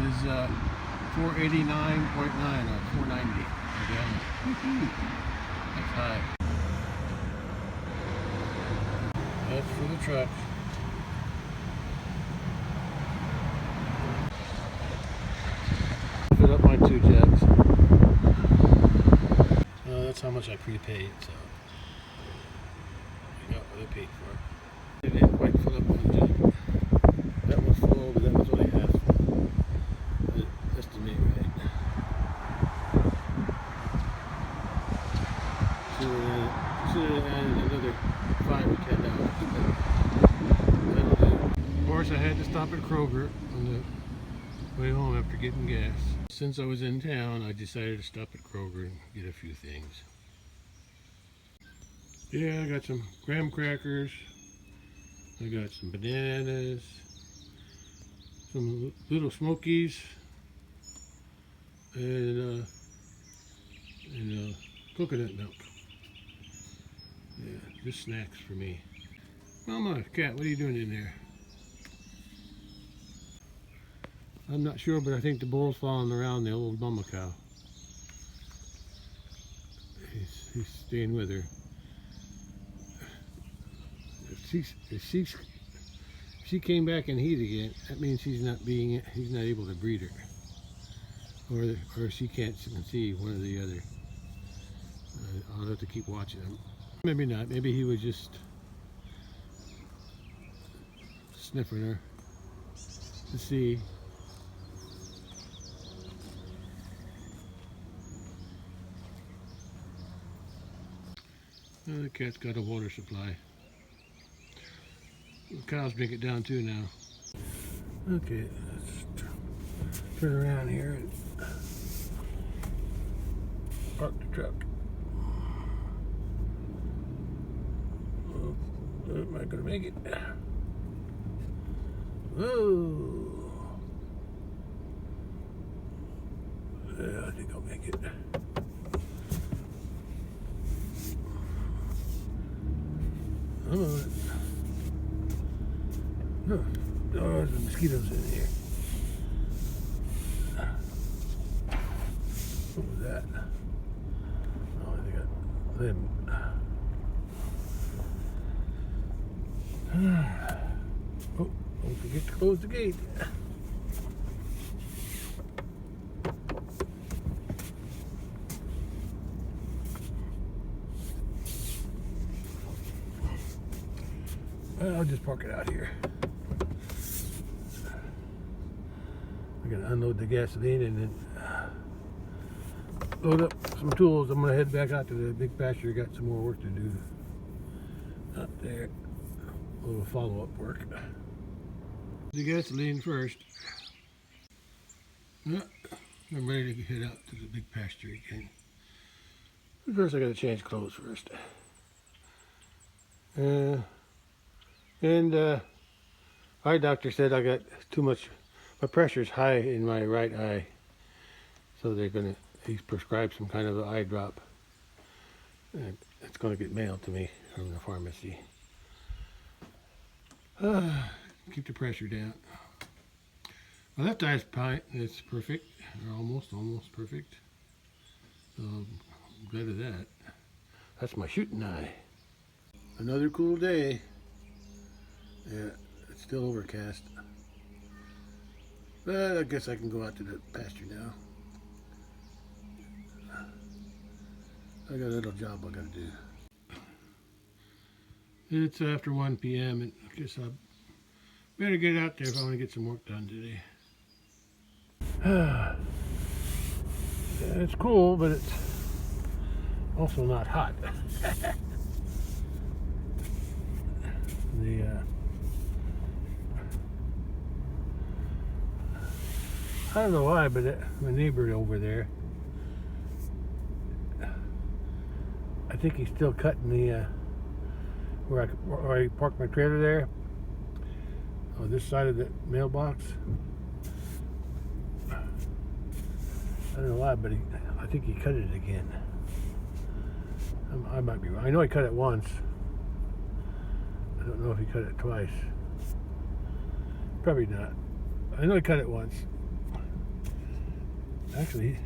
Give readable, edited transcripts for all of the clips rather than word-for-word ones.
is 489.9 or 490 a gallon. That's high. That's for the truck. Fill up my 2 jets. That's how much I prepaid, so I got what I paid for. I didn't quite fill up one jet. That was full, but that was only half full. Estimate right. Should have added another $5 or $10. That'll do. Of course, I had to stop at Kroger on the way home after getting gas. Since I was in town, I decided to stop at Kroger and get a few things. Yeah, I got some graham crackers. I got some bananas, some little smokies, and coconut milk. Yeah, just snacks for me. Mama, cat, what are you doing in there? I'm not sure, but I think the bull's following around the old mama cow. He's staying with her. If she came back in heat again, that means he's not able to breed her, or she can't conceive, one or the other. I'll have to keep watching him. Maybe not. Maybe he was just sniffing her to see. The cat's got a water supply. The cows drink it down too now. Okay, let's turn around here and park the truck. Oh, am I gonna make it? Whoa! Yeah, I think I'll make it. Come on. Oh, there's mosquitoes in here. What was that? Oh, I think I them. Oh, don't forget to close the gate. I'll just park it out here. I'm gonna unload the gasoline and then load up some tools. I'm gonna head back out to the big pasture. Got some more work to do out there. A little follow-up work. The gasoline first. I'm ready to head out to the big pasture again. First, I gotta change clothes first. Eye doctor said I got too much. My pressure's high in my right eye, so he's prescribed some kind of an eye drop. And it's gonna get mailed to me from the pharmacy. Keep the pressure down. My left eye's fine. It's perfect, or almost perfect. So I'm glad of that. That's my shooting eye. Another cool day. Yeah, it's still overcast. But I guess I can go out to the pasture now. I got a little job I gotta do. It's after 1 p.m. and I guess I better get out there if I want to get some work done today. It's cool, but it's also not hot. I don't know why, but my neighbor over there, I think he's still cutting the where I parked my trailer there on this side of the mailbox. I don't know why, but I think he cut it again. I might be wrong. I know he cut it once. I don't know if he cut it twice. Probably not. I know he cut it once. Actually,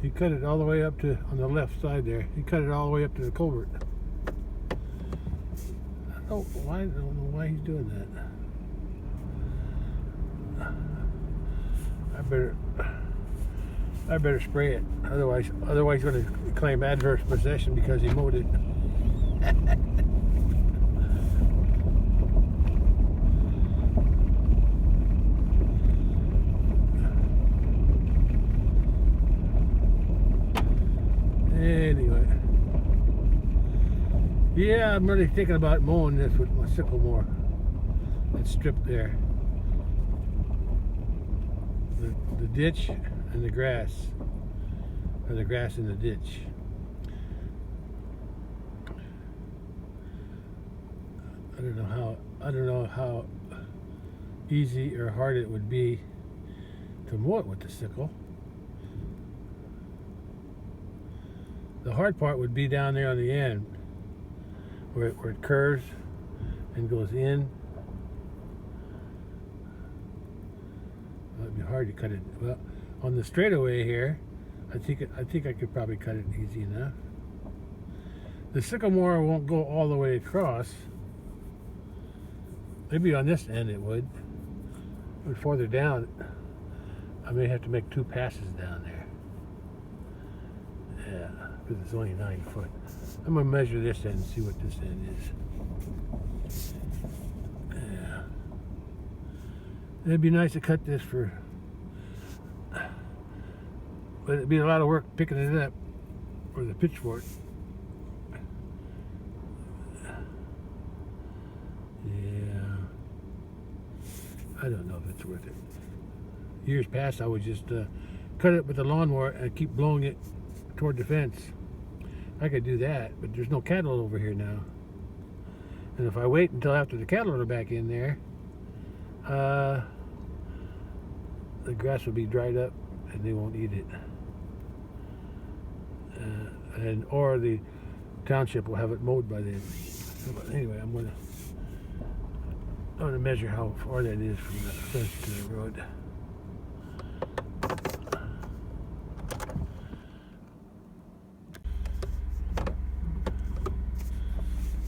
he cut it all the way up to, on the left side there, he cut it all the way up to the culvert. I don't know why he's doing that. I better spray it. Otherwise he's going to claim adverse possession because he mowed it. Anyway, yeah, I'm really thinking about mowing this with my sickle mower. That strip there, the ditch and the grass, or the grass in the ditch. I don't know how easy or hard it would be to mow it with the sickle. The hard part would be down there on the end, where it curves and goes in. It'd be hard to cut it. Well, on the straightaway here, I think I could probably cut it easy enough. The sycamore won't go all the way across. Maybe on this end it would. But further down, I may have to make 2 passes down there. Yeah, because it's only 9 foot. I'm gonna measure this end and see what this end is. Yeah. It'd be nice to cut this but it'd be a lot of work picking it up with a pitchfork. Yeah. I don't know if it's worth it. Years past, I would just cut it with the lawnmower and keep blowing it toward the fence. I could do that, but there's no cattle over here now. And if I wait until after the cattle are back in there, the grass will be dried up and they won't eat it. Or the township will have it mowed by then. But anyway, I'm gonna measure how far that is from the fence to the road.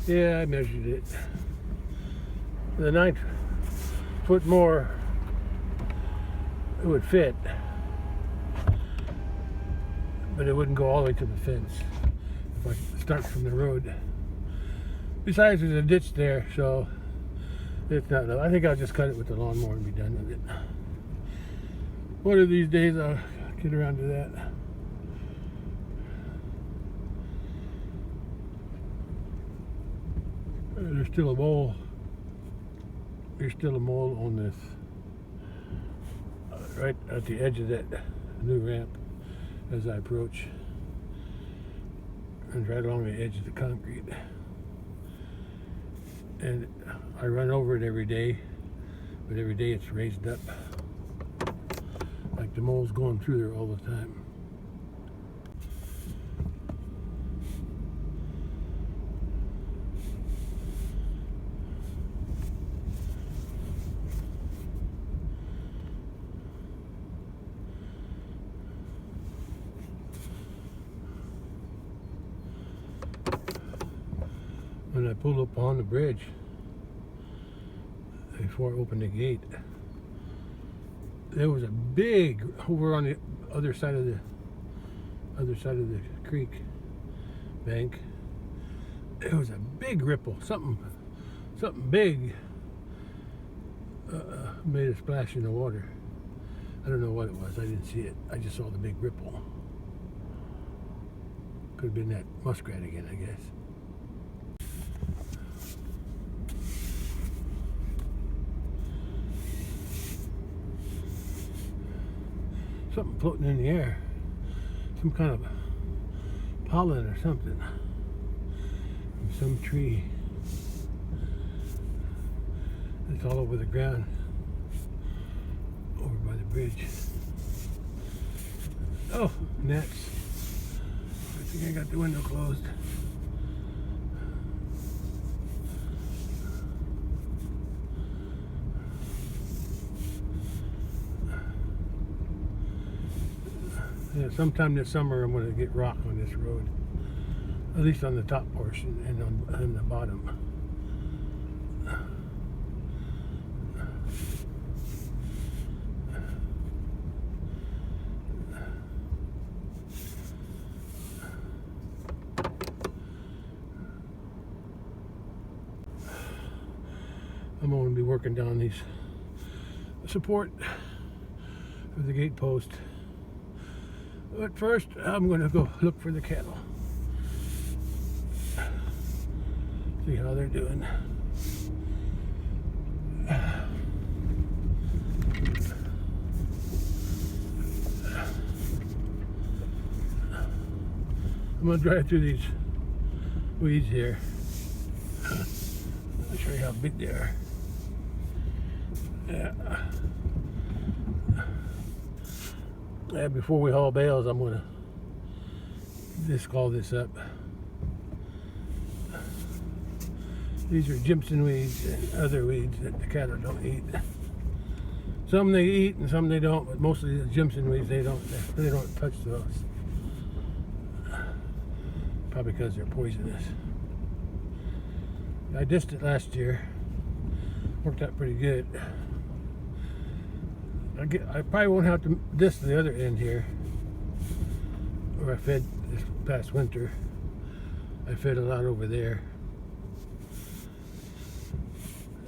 Yeah, I measured it. The 9 foot more, it would fit, but it wouldn't go all the way to the fence if I start from the road. Besides, there's a ditch there, so it's not enough. I think I'll just cut it with the lawnmower and be done with it. One of these days I'll get around to that. There's still a mole. There's still a mole on this, right at the edge of that new ramp as I approach, and right along the edge of the concrete. And I run over it every day, but every day it's raised up, like the mole's going through there all the time. When I pulled up on the bridge, before I opened the gate, there was a big, over on the other side of the creek bank, there was a big ripple. Something big made a splash in the water. I don't know what it was. I didn't see it. I just saw the big ripple. Could have been that muskrat again, I guess. Something floating in the air. Some kind of pollen or something from some tree. It's all over the ground over by the bridge. Oh, gnats. I think I got the window closed. Sometime this summer I'm going to get rock on this road, at least on the top portion and on the bottom. I'm going to be working down these support for the gate post. But first, I'm going to go look for the cattle. See how they're doing. I'm going to drive through these weeds here. I'll show you how big they are. Yeah, before we haul bales, I'm going to just call this up. These are Jimson weeds and other weeds that the cattle don't eat. Some they eat and some they don't, but mostly the Jimson weeds they don't touch those. Probably because they're poisonous. I dissed it last year. Worked out pretty good. I probably won't have to diss the other end here, where I fed this past winter. I fed a lot over there.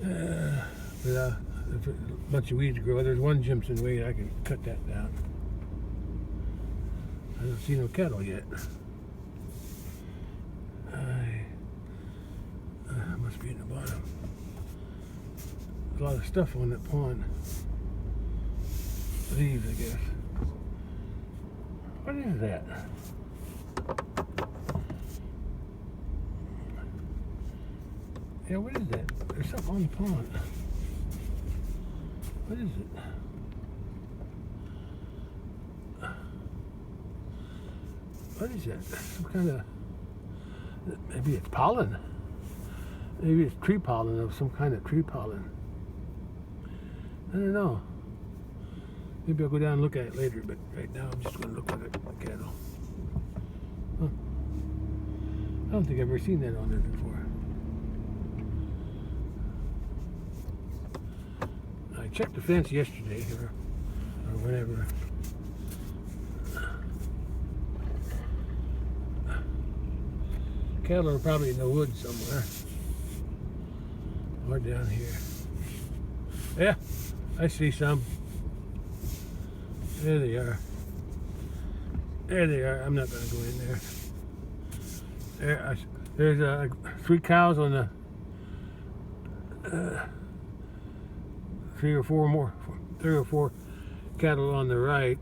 If a bunch of weeds grow, there's one Jimson weed, I can cut that down. I don't see no cattle yet. Must be in the bottom. There's a lot of stuff on that pond. Leaves, I guess. What is that? Yeah, what is that? There's something on the pond. What is it? What is that? Some kind of... Maybe it's pollen. Maybe it's tree pollen, of some kind of tree pollen. I don't know. Maybe I'll go down and look at it later, but right now I'm just going to look at the cattle. Huh. I don't think I've ever seen that on there before. I checked the fence yesterday, or whenever. Cattle are probably in the woods somewhere. Or down here. Yeah, I see some. There they are. There they are. I'm not going to go in there. There's 3 cows on the 3 or 4 cattle on the right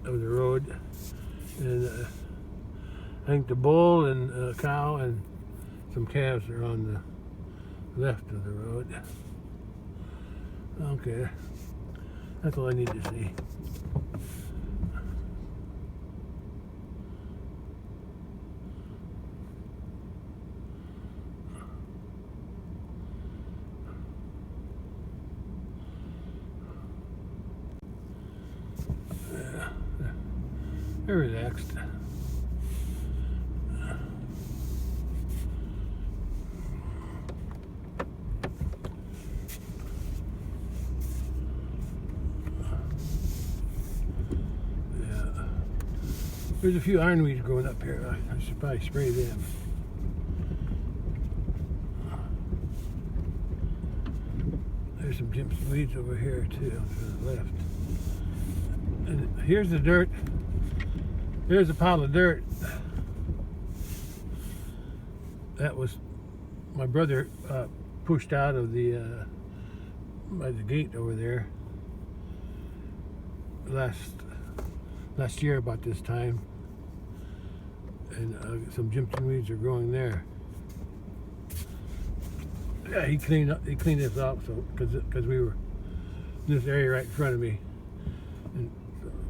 of the road, and I think the bull and a cow and some calves are on the left of the road. Okay, that's all I need to see. They're relaxed. There's a few ironweeds growing up here. I should probably spray them. There's some Jimson weeds over here too, to the left. And here's the dirt. There's a pile of dirt. That was my brother pushed out of the by the gate over there last year about this time, and some Jimson weeds are growing there. Yeah, he cleaned this up, so because we were in this area right in front of me, and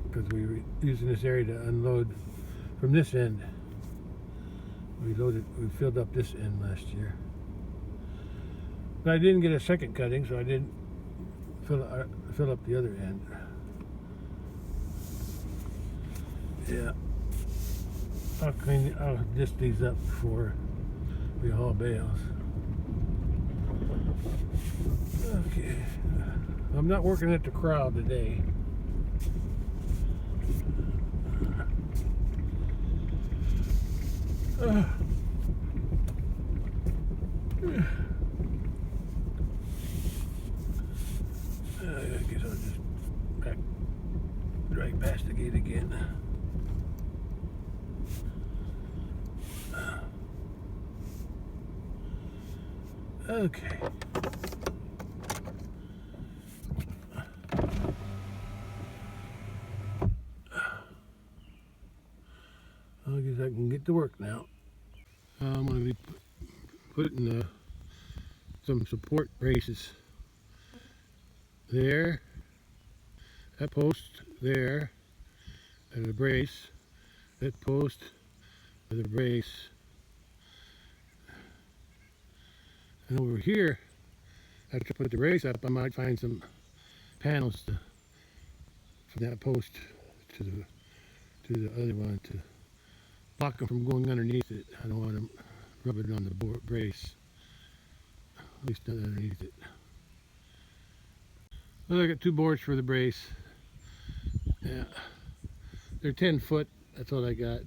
because we were using this area to unload from this end. We filled up this end last year, but I didn't get a second cutting, so I didn't fill up the other end. Yeah. I'll disc these up before we haul bales. Okay. I'm not working at the crowd today. I guess I'll just drag past the gate again. Okay. I guess I can get to work now. I'm going to be putting some support braces there, that post there, and a brace, that post with a brace, and over here, after I put the brace up, I might find some panels from that post to the other one to block them from going underneath it. I don't want to rub it on the brace, at least not underneath it. Well, I got 2 boards for the brace. Yeah, they're 10 foot. That's all I got.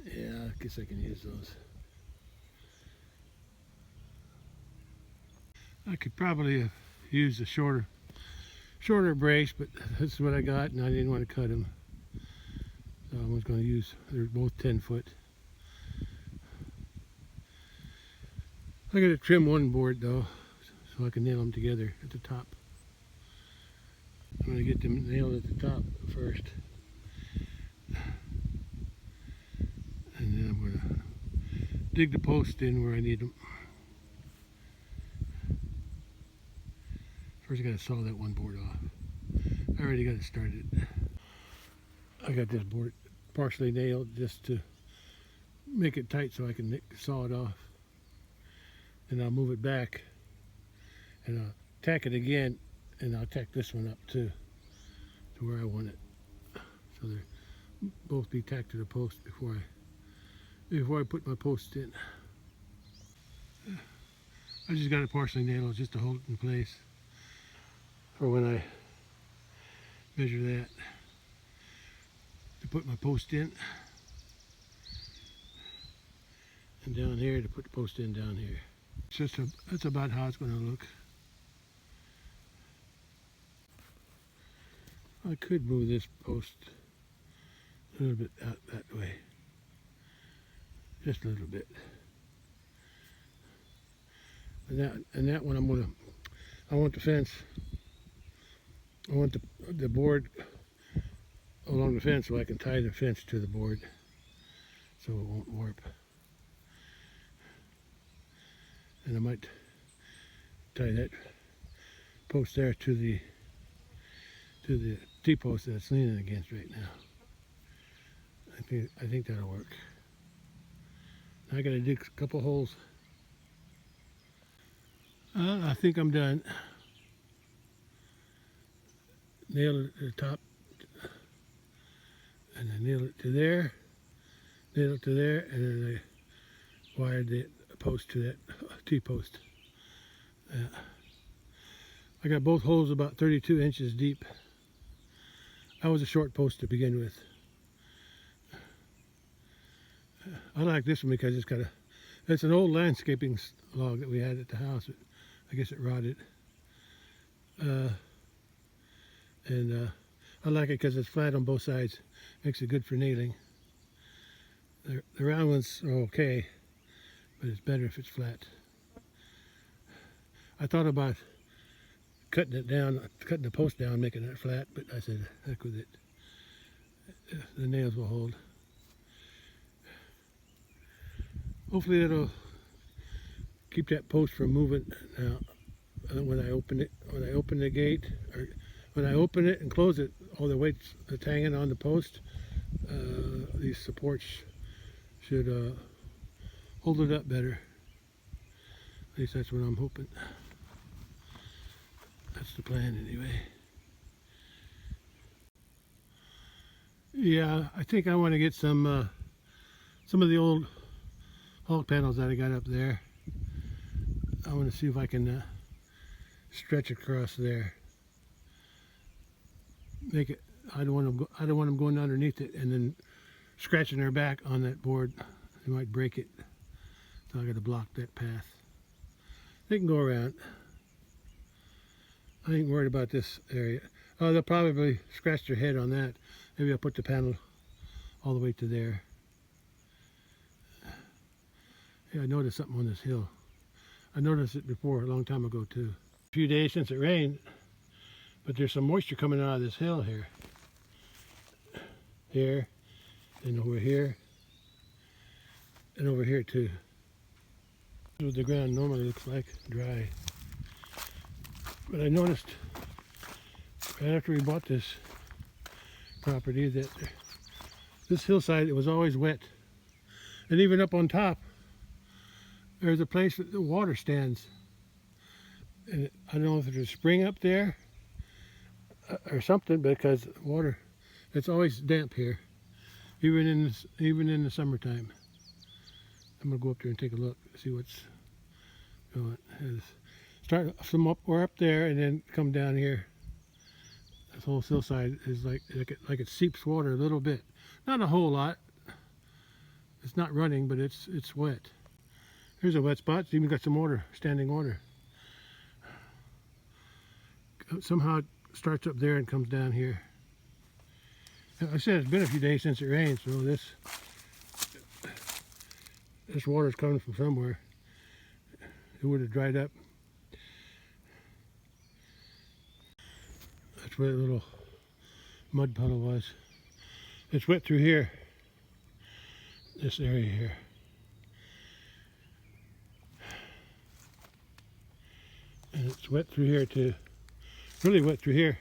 Yeah, I guess I can use those. I could probably use a shorter brace, but this is what I got, and I didn't want to cut them. So I was going to use, they're both 10 foot. I got to trim one board though, so I can nail them together at the top. I'm going to get them nailed at the top first. And then I'm going to dig the post in where I need them. First I got to saw that one board off. I already got it started. I got this board partially nailed just to make it tight so I can saw it off. And I'll move it back and I'll tack it again, and I'll tack this one up too to where I want it. So they'll both be tacked to the post before I put my post in. I just got it partially nailed just to hold it in place for when I measure that to put my post in, and down here to put the post in down here. That's about how it's going to look. I could move this post a little bit out that way, just a little bit. And that one I want the fence. I want the board along the fence so I can tie the fence to the board so it won't warp. And I might tie that post there to the T-post that it's leaning against right now. I think that'll work. Now I gotta dig a couple holes. I think I'm done. Nail it to the top, and then nail it to there, nail it to there, and then I wired the post to that T-post. I got both holes about 32 inches deep. That was a short post to begin with. I like this one because it's an old landscaping log that we had at the house. I guess it rotted. I like it because it's flat on both sides. Makes it good for nailing. The round ones are okay, but it's better if it's flat. I thought about cutting it down, cutting the post down, making it flat, but I said, heck with it. The nails will hold. Hopefully it'll keep that post from moving. Now, when I open the gate, or when I open it and close it, all the weights that's hanging on the post, these supports should hold it up better. At least that's what I'm hoping. That's the plan anyway. Yeah, I think I want to get some of the old hog panels that I got up there. I want to see if I can stretch across there. Make it. I don't want them going underneath it and then scratching their back on that board. They might break it. So I got to block that path. They can go around. I ain't worried about this area. Oh, they'll probably scratch their head on that. Maybe I'll put the panel all the way to there. Yeah, I noticed something on this hill. I noticed it before, a long time ago too. A few days since it rained, but there's some moisture coming out of this hill here. Here, and over here, and over here too. This is what the ground normally looks like, dry. But I noticed right after we bought this property that this hillside, it was always wet. And even up on top, there's a place that the water stands. And I don't know if there's a spring up there or something, because water, it's always damp here, even in the summertime. I'm gonna go up there and take a look, see what's going on. Start from up or up there and then come down here. This whole hillside is like it seeps water a little bit, not a whole lot. It's not running, but it's wet. Here's a wet spot. It's even got some water, standing water. Somehow it starts up there and comes down here. I said it's been a few days since it rained, so this water's coming from somewhere. It would have dried up. That's where the little mud puddle was. It's wet through here, this area here. And it's wet through here too. Really wet through here.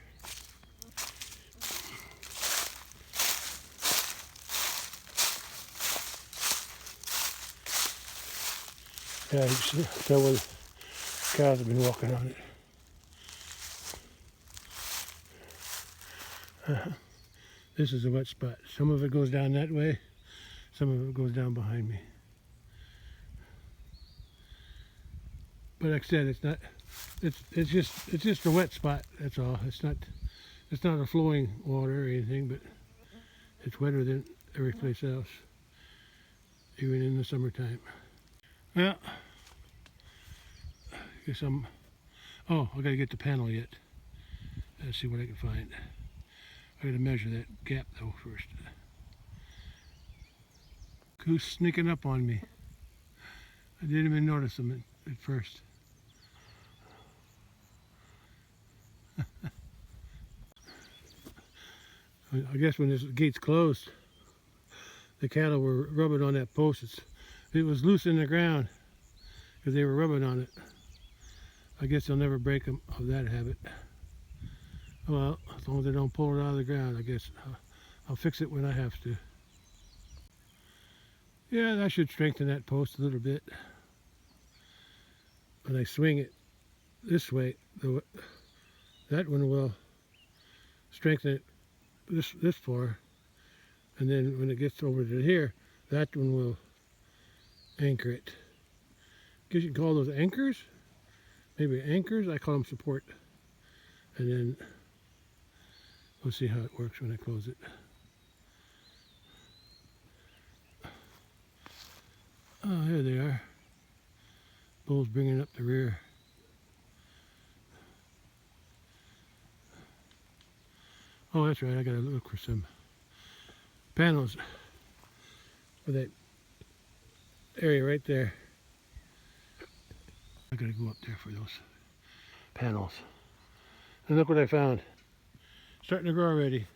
Yeah, you can tell where the cows have been walking on it. This is a wet spot. Some of it goes down that way, some of it goes down behind me. But like I said, it's not. It's just a wet spot. That's all. It's not a flowing water or anything, but it's wetter than every place else, even in the summertime. Well, I guess oh, I gotta get the panel yet. Let's see what I can find. I gotta measure that gap though first. Who's sneaking up on me? I didn't even notice them at first. I guess when this gate's closed, the cattle were rubbing on that post. It was loose in the ground because they were rubbing on it. I guess they'll never break them of that habit. Well, as long as they don't pull it out of the ground, I guess I'll fix it when I have to. Yeah, that should strengthen that post a little bit. When I swing it this way, that one will strengthen it this far, and then when it gets over to here, that one will anchor it. I guess you can call those anchors, maybe anchors. I call them support. And then we'll see how it works when I close it. Oh, here they are. Bulls bringing up the rear. Oh, that's right. I gotta look for some panels for that area right there. I gotta go up there for those panels. And look what I found. Starting to grow already.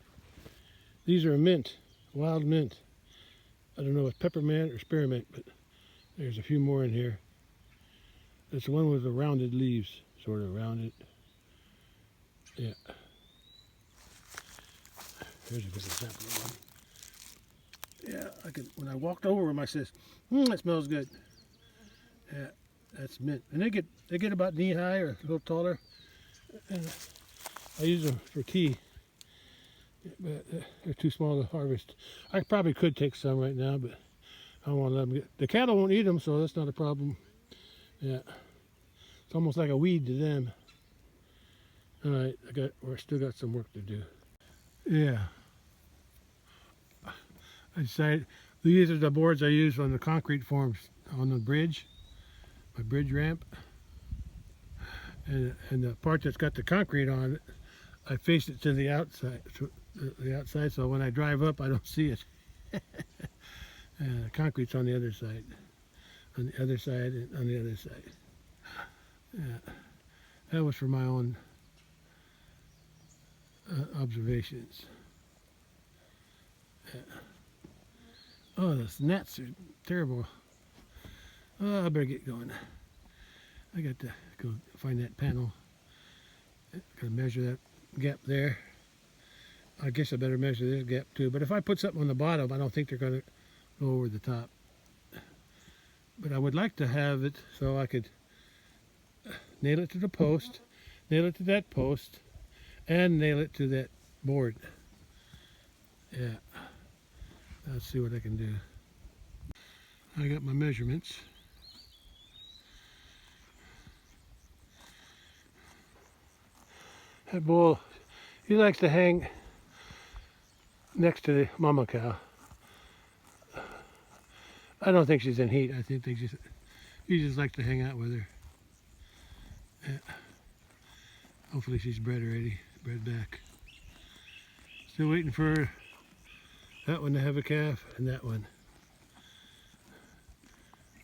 These are mint, wild mint. I don't know if it's peppermint or spearmint, but there's a few more in here. It's the one with the rounded leaves, sort of rounded. Yeah. Here's a good example of one. Yeah, when I walked over them, I says, that smells good. Yeah, that's mint. And they get about knee high or a little taller. And I use them for tea. but they're too small to harvest. I probably could take some right now, but I don't want to let them get. The cattle won't eat them, so that's not a problem. Yeah, it's almost like a weed to them. All right, we still got some work to do. Yeah, I decided these are the boards I use on the concrete forms on the bridge, my bridge ramp, and the part that's got the concrete on it, I face it to the outside, so when I drive up, I don't see it. Concrete's on the other side, and on the other side. Yeah, that was for my own observations. Yeah. Oh, those gnats are terrible. Oh, I better get going. I got to go find that panel. Got to measure that gap there. I guess I better measure this gap too. But if I put something on the bottom, I don't think they're going to go over the top. But I would like to have it so I could nail it to the post, nail it to that post, and nail it to that board. Yeah. Let's see what I can do. I got my measurements. That bull, he likes to hang next to the mama cow. I don't think she's in heat. I think he just likes to hang out with her. Yeah. Hopefully she's bred already, bred back. Still waiting for that one to have a calf and that one.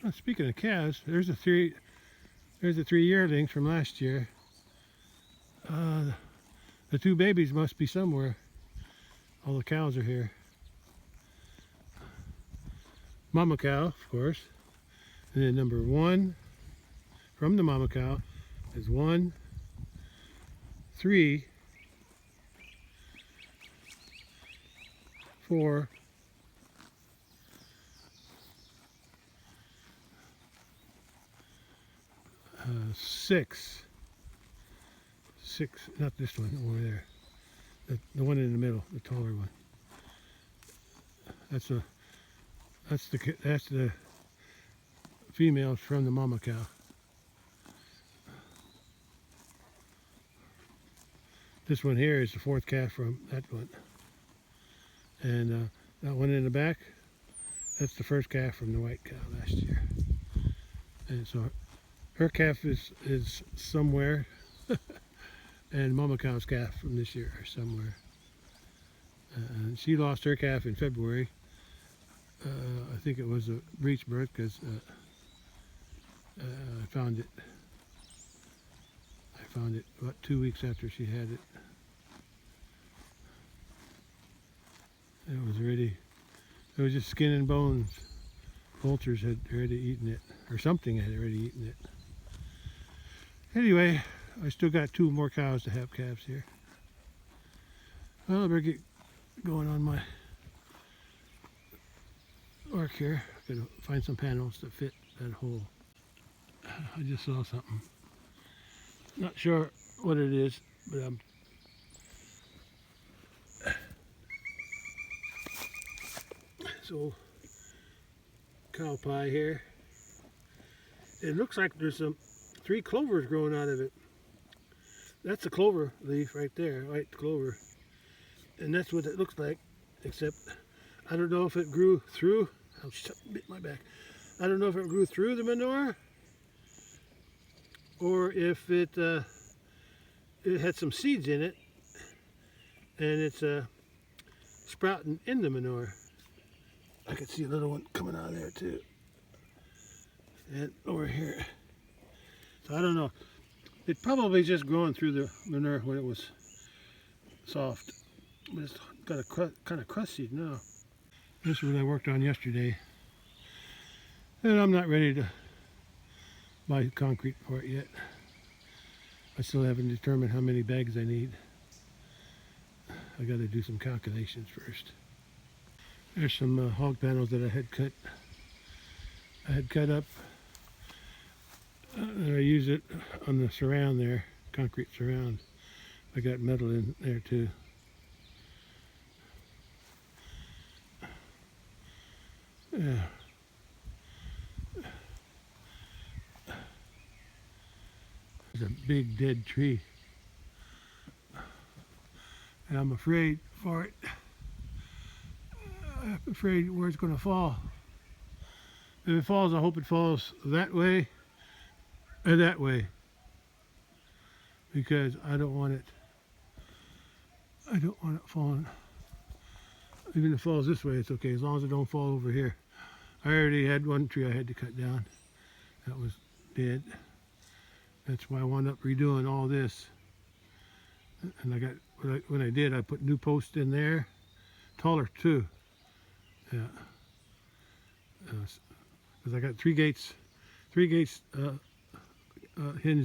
Well, speaking of calves, there's the three yearlings from last year. The two babies must be somewhere. All the cows are here. Mama cow, of course. And then number 1 from the mama cow is 1, 3, 4, 6. 6, not this one over there. The one in the middle, the taller one. That's the females from the mama cow. This one here is the 4th calf from that one. And that one in the back, that's the 1st calf from the white cow last year. And so her calf is somewhere, and mama cow's calf from this year are somewhere. And she lost her calf in February. I think it was a breech birth because I found it about 2 weeks after she had it. It was just skin and bones. Vultures had already eaten it, or something had already eaten it. Anyway, I still got 2 more cows to have calves here. Well, I better get going on my work here. Gotta find some panels to fit that hole. I just saw something. Not sure what it is, but so cow pie here. It looks like there's 3 clovers growing out of it. That's a clover leaf right there, white clover. And that's what it looks like, except I don't know if it grew through, ouch, bit my back. I don't know if it grew through the manure or if it had some seeds in it and it's sprouting in the manure. I can see a little one coming out of there too. And over here. So I don't know. It probably just growing through the manure when it was soft. But it's got a kind of crusty now. This is what I worked on yesterday. And I'm not ready to buy concrete for it yet. I still haven't determined how many bags I need. I got to do some calculations first. There's some hog panels that I had cut up. And I use it on the surround there, concrete surround. I got metal in there too. Yeah. There's a big dead tree. And I'm afraid for it. I'm afraid where it's going to fall. If it falls, I hope it falls that way or that way. Because I don't want it falling. Even if it falls this way, it's okay, as long as it don't fall over here. I already had one tree I had to cut down. That was dead. That's why I wound up redoing all this. And I got, when I did, I put new posts in there. Taller too. Yeah. Because I got three gates hinged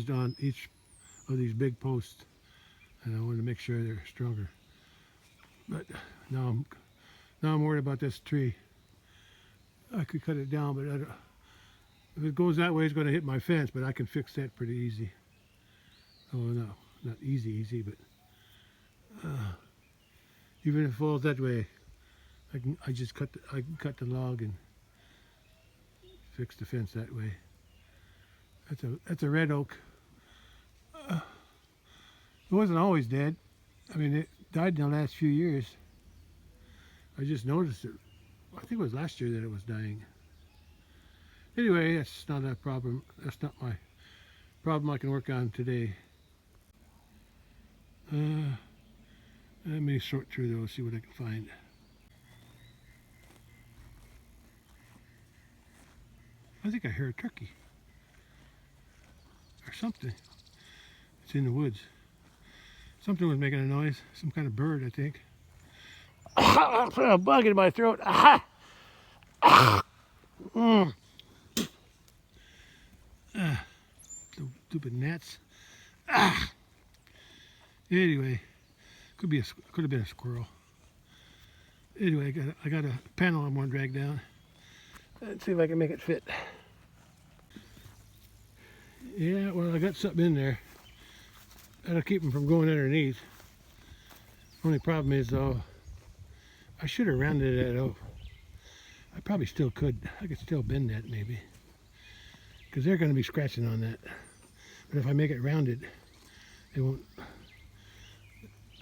on each of these big posts. And I wanted to make sure they're stronger. But now I'm worried about this tree. I could cut it down, but I don't, if it goes that way, it's going to hit my fence, but I can fix that pretty easy. Oh no, not easy, but even if it falls that way, I can cut the log and fix the fence that way. That's a red oak. It wasn't always dead. I mean, it died in the last few years. I just noticed it. I think it was last year that it was dying. Anyway, that's not a problem. That's not my problem I can work on today. Let me sort through those, see what I can find. I think I hear a turkey or something. It's in the woods. Something was making a noise. Some kind of bird, I think. I put a bug in my throat. Stupid gnats. Anyway, could have been a squirrel. Anyway, I got a panel I'm going to drag down. Let's see if I can make it fit. Yeah, well, I got something in there. That'll keep them from going underneath. Only problem is, though, I should have rounded that off. I probably still could. I could still bend that, maybe. Because they're going to be scratching on that. But if I make it rounded, it won't.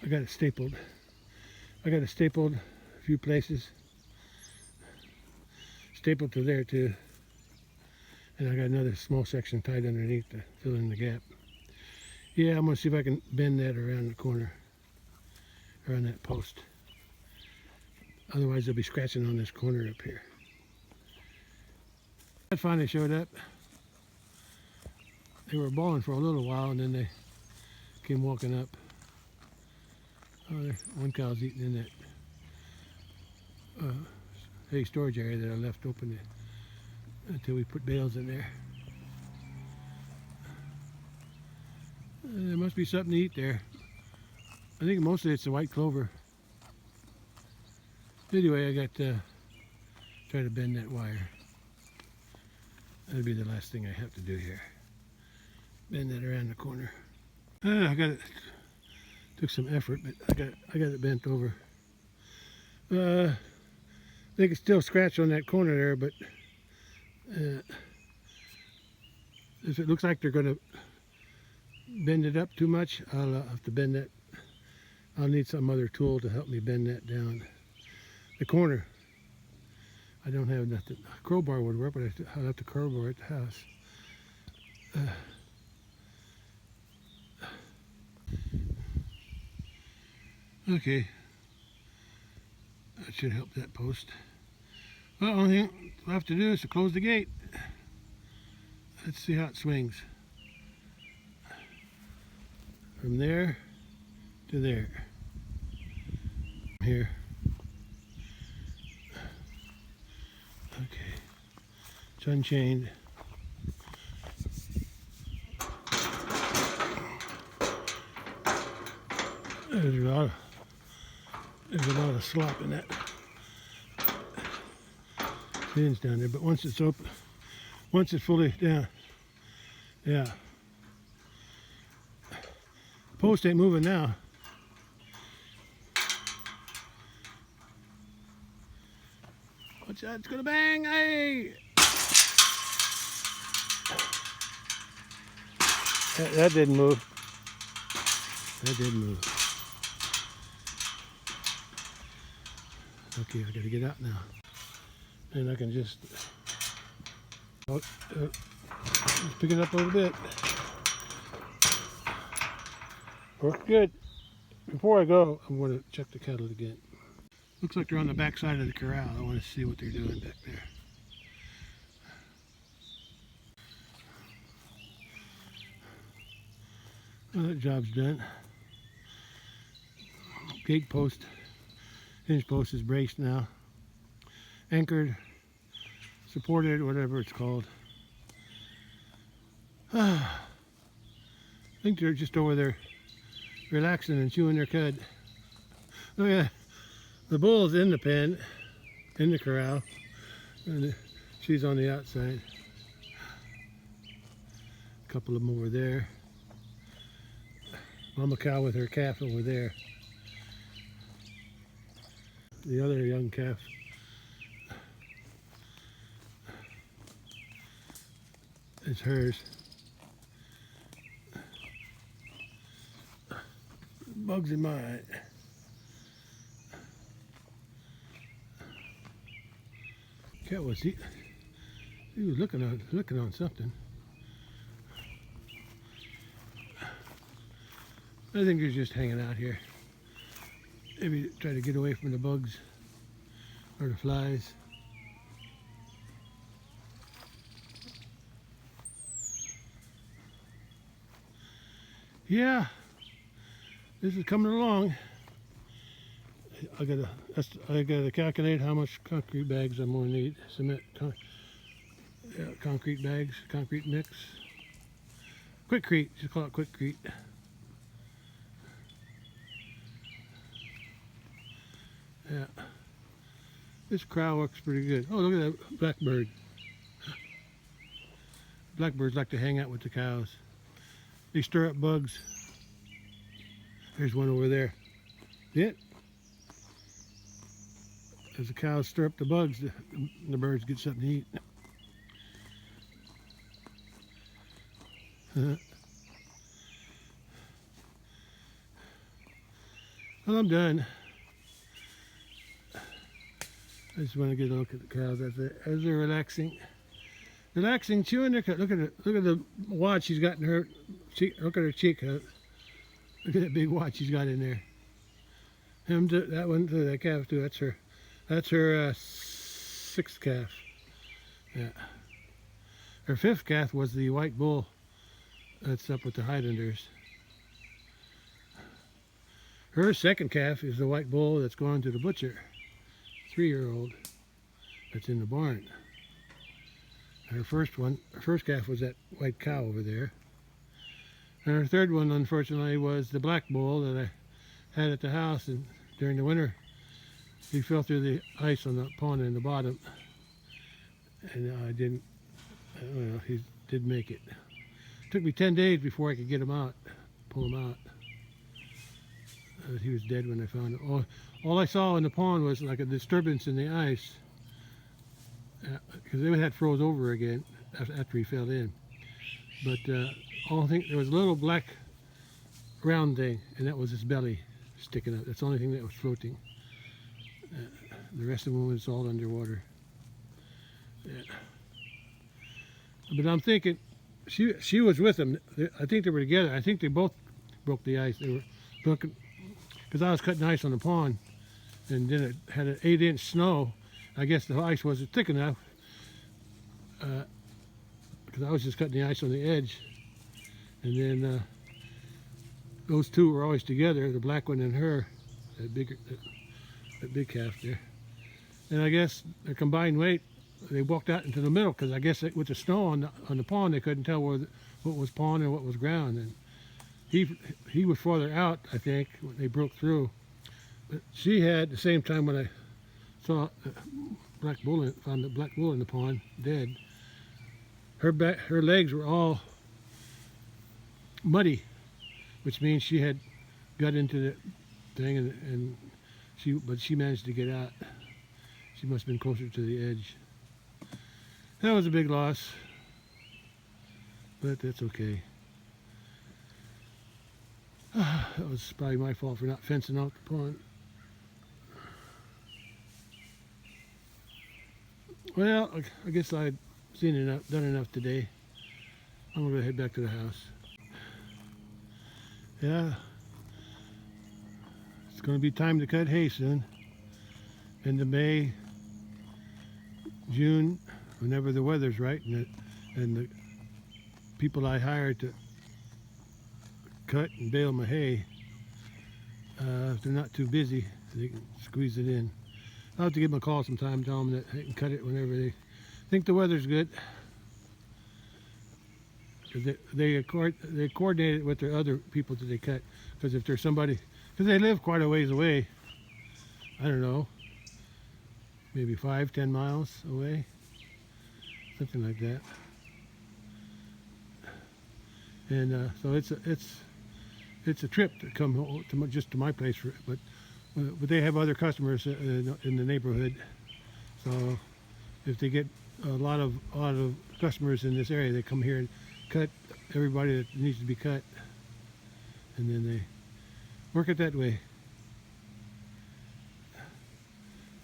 I got it stapled. A few places. Stapled to there, too. And I got another small section tied underneath to fill in the gap. Yeah, I'm going to see if I can bend that around the corner. Around that post. Otherwise, they'll be scratching on this corner up here. That finally showed up. They were bawling for a little while, and then they came walking up. Oh, one cow's eating in that hay storage area that I left open until we put bales in there. There must be something to eat there. I think mostly it's the white clover. Anyway, I got to try to bend that wire. That'll be the last thing I have to do here. Bend that around the corner. I got it. Took some effort, but I got it bent over. They can still scratch on that corner there, but if it looks like they're going to bend it up too much, I'll have to bend that. I'll need some other tool to help me bend that down. The corner, I don't have nothing. A crowbar would work, but I'll have to crowbar at the house. Okay, that should help that post. Well, the only thing I have to do is to close the gate. Let's see how it swings. From there to there. Here. Okay. It's unchained. There's a lot of slop in that pins down there, but once it's open, once it's fully down, yeah. Post ain't moving now. Watch out, it's gonna bang! Hey! That didn't move. That didn't move. Okay, I gotta get out now. And I can just pick it up a little bit. Worked good. Before I go, I'm going to check the cattle again. Looks like they're on the back side of the corral. I want to see what they're doing back there. Well, that job's done. Gate post, hinge post is braced now. Anchored, supported, whatever it's called. I think they're just over there relaxing and chewing their cud. Oh yeah, the bull's in the pen, in the corral, and she's on the outside. A couple of them over there. Mama cow with her calf over there. The other young calf. It's hers. Bugs in my eye. Cat was he was looking on something. I think he's just hanging out here. Maybe try to get away from the bugs or the flies. Yeah, this is coming along. I gotta calculate how much concrete bags I'm gonna need. Cement, concrete bags, concrete mix. Quickcrete, just call it quickcrete. Yeah, this corral works pretty good. Oh, look at that blackbird. Blackbirds like to hang out with the cows. They stir up bugs. There's one over there. See it? As the cows stir up the bugs, the birds get something to eat. Well, I'm done. I just want to get a look at the cows as they're relaxing. Relaxing, chewing their cud. Look at the watch she's got in her cheek. Look at her cheek. Look at that big watch she's got in there. That one, that calf too. That's her sixth calf. Yeah. Her fifth calf was the white bull that's up with the Highlanders. Her second calf is the white bull that's going to the butcher. 3-year-old that's in the barn. Her first calf was that white cow over there. And her third one, unfortunately, was the black bull that I had at the house, and during the winter he fell through the ice on the pond in the bottom, and he did make it. It took me 10 days before I could get him out, pull him out. He was dead when I found him. All I saw in the pond was like a disturbance in the ice, because they had froze over again after he fell in. But I think there was a little black round thing, and that was his belly sticking up. That's the only thing that was floating. The rest of them was all underwater. Yeah. But I'm thinking, she was with him. I think they were together. I think they both broke the ice. They were broken because I was cutting ice on the pond, and then it had an 8-inch snow. I guess the ice wasn't thick enough because I was just cutting the ice on the edge, and then those two were always together, the black one and her, that big calf there. And I guess their combined weight, they walked out into the middle, because I guess with the snow on the pond, they couldn't tell what was pond and what was ground. And he was farther out, I think, when they broke through. But she had, the same time when I saw found the black bull in the pond, dead, her legs were all muddy, which means she had got into the thing, but she managed to get out. She must have been closer to the edge. That was a big loss, but that's okay. That was probably my fault for not fencing out the pond. Well, I guess I've seen enough, done enough today. I'm gonna head back to the house. Yeah, it's gonna be time to cut hay soon. Into May, June, whenever the weather's right, and the people I hire to cut and bale my hay, if they're not too busy, they can squeeze it in. I'll have to give them a call sometime, tell them that they can cut it whenever they think the weather's good. They coordinate it with their other people that they cut, because if there's somebody, because they live quite a ways away, I don't know, maybe 5-10 miles away, something like that. And so it's a trip to come to just to my place, but they have other customers in the neighborhood. So if they get a lot of customers in this area, they come here and cut everybody that needs to be cut, and then they work it that way.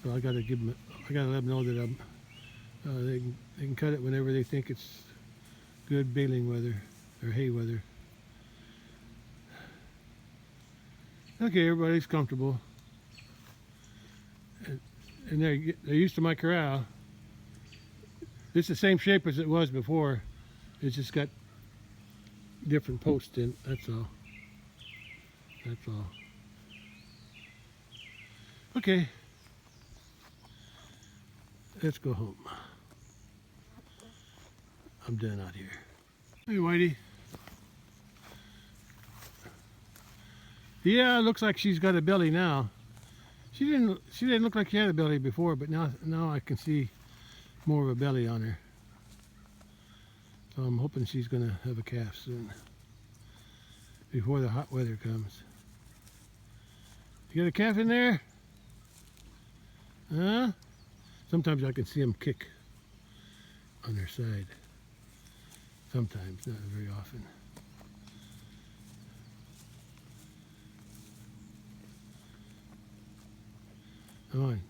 So I got to let them know that they can cut it whenever they think it's good baling weather or hay weather. Okay, everybody's comfortable, and they're used to my corral. It's the same shape as it was before. It's just got different posts in. That's all. That's all. Okay. Let's go home. I'm done out here. Hey, Whitey. Yeah, it looks like she's got a belly now. She didn't look like she had a belly before, but now I can see more of a belly on her. So I'm hoping she's gonna have a calf soon, before the hot weather comes. You got a calf in there? Huh? Sometimes I can see them kick on their side. Sometimes, not very often. Come on.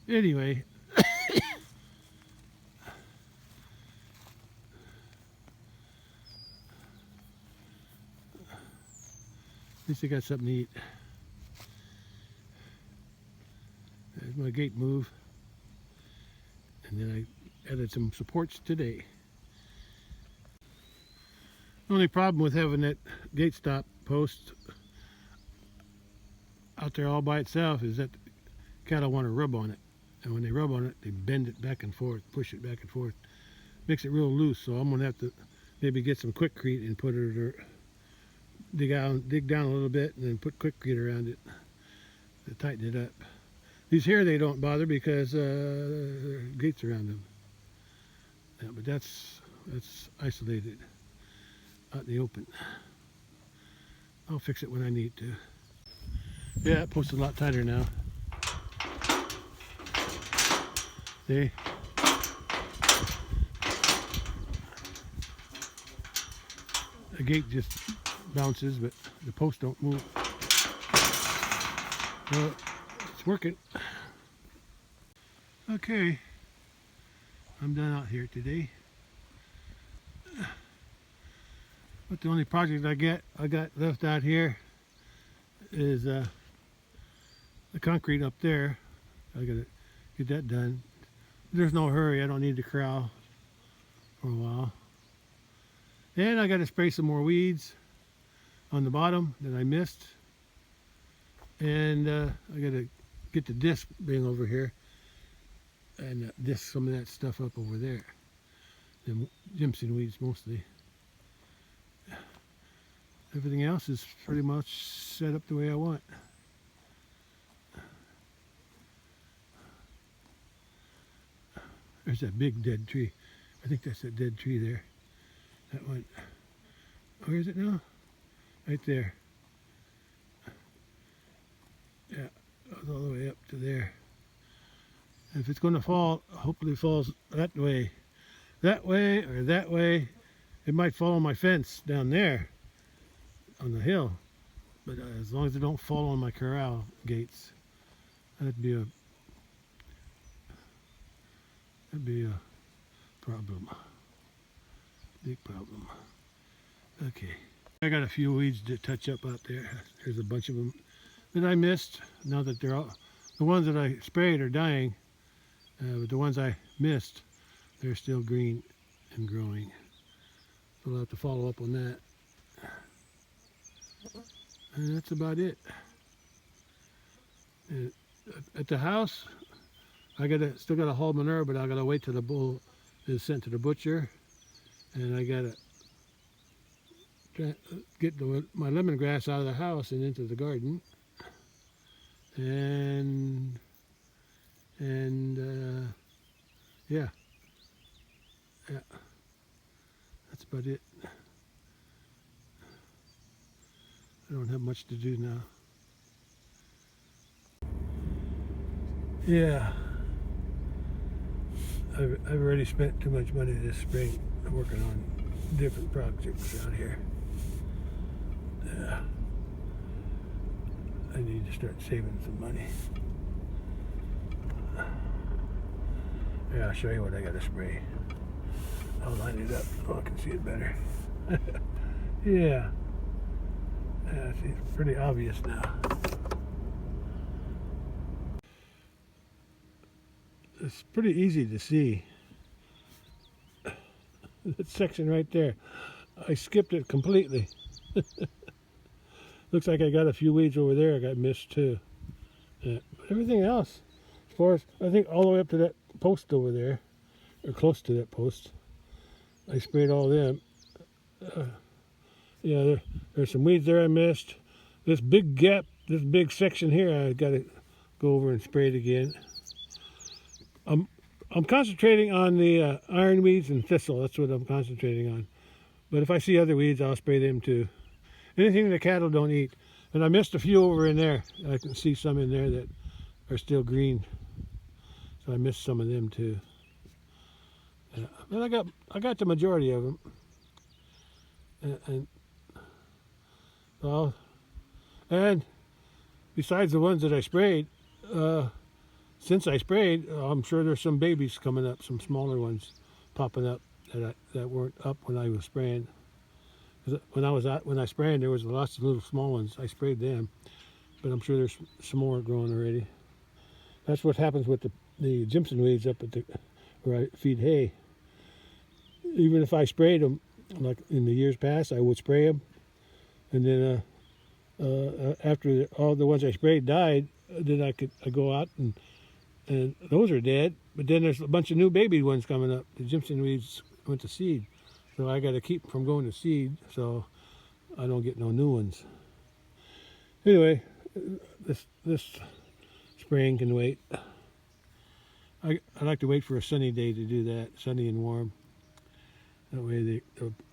Anyway, at least I got something to eat. There's my gate move. And then I added some supports today. The only problem with having that gate stop post out there all by itself is that cattle want to rub on it. And when they rub on it, they bend it back and forth, push it back and forth. Makes it real loose, so I'm going to have to maybe get some quickcrete and put it, or dig down a little bit and then put quickcrete around it to tighten it up. These here, they don't bother because there are gates around them. Yeah, but that's isolated, out in the open. I'll fix it when I need to. Yeah, it posted a lot tighter now. See? The gate just bounces, but the posts don't move. Well, it's working. Okay, I'm done out here today. But the only project I got left out here is the concrete up there. I gotta get that done. There's no hurry. I don't need to corral for a while. And I got to spray some more weeds on the bottom that I missed. And I got to get the disc being over here and disc some of that stuff up over there. The Jimson weeds mostly. Everything else is pretty much set up the way I want. There's that big dead tree. I think that's that dead tree there. That one. Where is it now? Right there. Yeah, all the way up. If it's going to fall, hopefully it falls that way, or that way. It might fall on my fence down there on the hill, but as long as it don't fall on my corral gates, that'd be a problem, big problem. Okay, I got a few weeds to touch up out there. There's a bunch of them that I missed. Now that they're all, the ones that I sprayed are dying, but the ones I missed, they're still green and growing. So I'll have to follow up on that. And that's about it. And at the house, I still gotta haul manure, but I gotta wait till the bull is sent to the butcher, and I gotta get my lemongrass out of the house and into the garden, and yeah, that's about it. I don't have much to do now. Yeah, I've already spent too much money this spring working on different projects out here. Yeah, I need to start saving some money. Yeah, I'll show you what I got to spray. I'll line it up so I can see it better. Yeah. Yeah, it's pretty obvious now. It's pretty easy to see. That section right there, I skipped it completely. Looks like I got a few weeds over there I got missed too. But everything else, as far as, I think all the way up to that post over there, or close to that post, I sprayed all them. Yeah, there's some weeds there I missed. This big gap, this big section here, I got to go over and spray it again. I'm concentrating on the iron weeds and thistle. That's what I'm concentrating on. But if I see other weeds, I'll spray them too. Anything the cattle don't eat. And I missed a few over in there. I can see some in there that are still green. So I missed some of them too. Yeah. But I got the majority of them. And besides the ones that I sprayed, since I sprayed, I'm sure there's some babies coming up, some smaller ones popping up that weren't up when I was spraying. When I sprayed, there was lots of little small ones. I sprayed them, but I'm sure there's some more growing already. That's what happens with the Jimson weeds up at where I feed hay. Even if I sprayed them, like in the years past, I would spray them, and then after all the ones I sprayed died, then I go out and those are dead. But then there's a bunch of new baby ones coming up. The Jimson weeds went to seed, so I got to keep from going to seed, so I don't get no new ones. Anyway, this spraying can wait. I like to wait for a sunny day to do that, sunny and warm. That way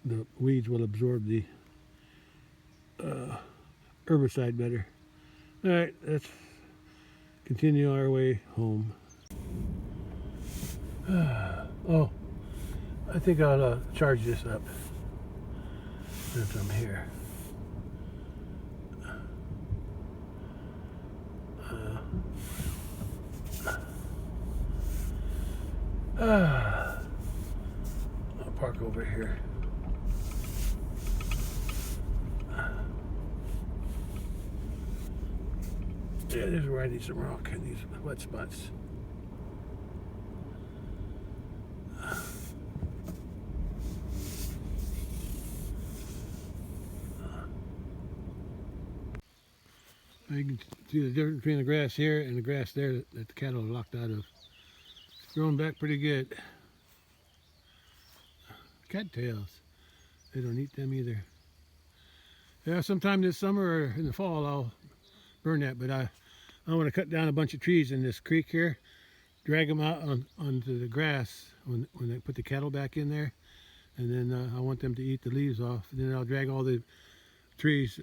the weeds will absorb the herbicide better. All right, let's continue our way home. Oh, I think I'll charge this up since I'm here. I'll park over here. Yeah, this is where I need some rock in these wet spots. You can see the difference between the grass here and the grass there that the cattle are locked out of. It's growing back pretty good. Cattails, they don't eat them either. Yeah, sometime this summer or in the fall I'll burn that, but I want to cut down a bunch of trees in this creek here, drag them out onto the grass when they put the cattle back in there, and then I want them to eat the leaves off, and then I'll drag all the trees